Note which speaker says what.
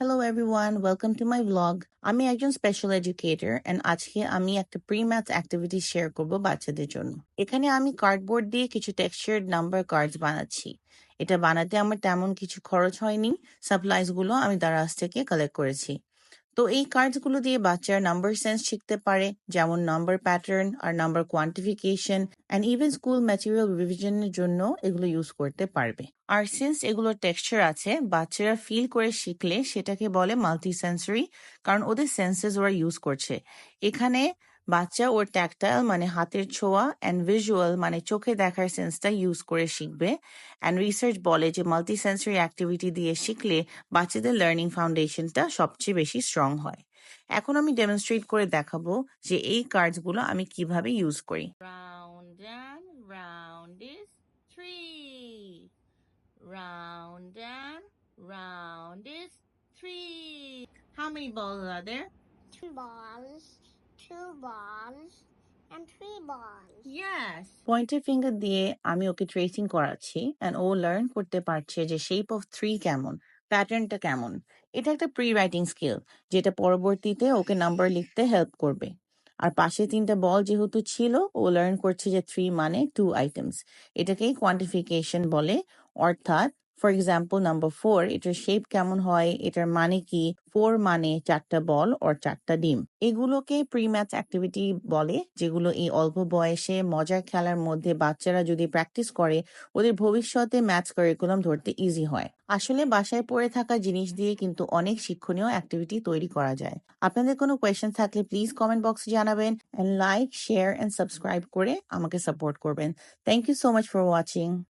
Speaker 1: Hello everyone, welcome to my vlog. আমি একজন special educator and আজকে আমি একটা প্রি-ম্যাথ অ্যাক্টিভিটি শেয়ার করব বাচ্চাদের জন্য। এখানে আমি কার্ডবোর্ড দিয়ে কিছু টেক্সচার্ড নাম্বার কার্ডস বানাচ্ছি। এটা বানাতে আমার তেমন কিছু খরচ হয়নি, সাপ্লাইজ গুলো আমি দারাজ থেকে কালেক্ট করেছি। তো এই কার্ডসগুলো দিয়ে বাচ্চারা নাম্বার সেন্স শিখতে পারে, যেমন নাম্বার প্যাটার্ন আর number quantification and even school material রিভিশনের জন্য এগুলো ইউজ করতে পারবে। আর সিন্স এগুলোর টেক্সচার আছে, বাচ্চারা ফিল করে শিখলে সেটাকে বলে মাল্টি সেন্সরি, কারণ ওদের সেন্সেস ওরা ইউজ করছে। এখানে বাচ্চা ওর ট্যাকটাইল মানে হাতের ছোঁয়া অ্যান্ড ভিজুয়াল মানে চোখে দেখার সেন্সটা ইউজ করে শিখবে। অ্যান্ড রিসার্চ বলে যে মাল্টি সেন্সরি অ্যাক্টিভিটি দিয়ে শিখলে বাচ্চাদের লার্নিং ফাউন্ডেশনটা সবচেয়ে বেশি স্ট্রং হয়। এখন আমি ডেমনস্ট্রেট করে দেখাবো যে এই কার্ডসগুলো আমি কিভাবে ইউজ করি।
Speaker 2: Round and round is 3. Round and round is 3. How many balls are there?
Speaker 3: 2 balls, 2 balls, and 3 balls.
Speaker 2: Yes.
Speaker 1: Pointer finger দিয়ে আমি ওকে ট্রেসিং করাচ্ছি অ্যান্ড ও লার্ন করতে পারছে যে শেপ অফ 3 কেমন, প্যাটার্নটা কেমন। এটা একটা প্রি রাইটিং স্কিল যেটা পরবর্তীতে ওকে নাম্বার লিখতে হেল্প করবে। আর পাশে 3টা বল যেহেতু ছিল, ও লার্ন করছে যে 3 মানে 2 আইটেমস। এটাকেই কোয়ান্টিফিকেশন বলে, অর্থাৎ ফর এক্সাম্পল নাম্বার 4, এটার শেপ কেমন হয়, এটার মানে কি, 4 মানে 4টা বল ওর 4টা ডিম। এগুলোকে প্রি ম্যাথ অ্যাক্টিভিটি বলে, যেগুলো এই অল্প বয়সে মজার খেলার মধ্যে বাচ্চারা যদি প্র্যাকটিস করে, ওদের ভবিষ্যতে ম্যাথস কারিকুলাম ধরতে ইজি হয়। আসলে বাসায় পড়ে থাকা জিনিস দিয়ে কিন্তু অনেক শিক্ষণীয় অ্যাক্টিভিটি তৈরি করা যায়। আপনাদের কোনো কোয়েশ্চেন থাকলে প্লিজ কমেন্ট বক্সে জানাবেন and like, share and subscribe করে আমাকে সাপোর্ট করবেন। Thank you so much for watching.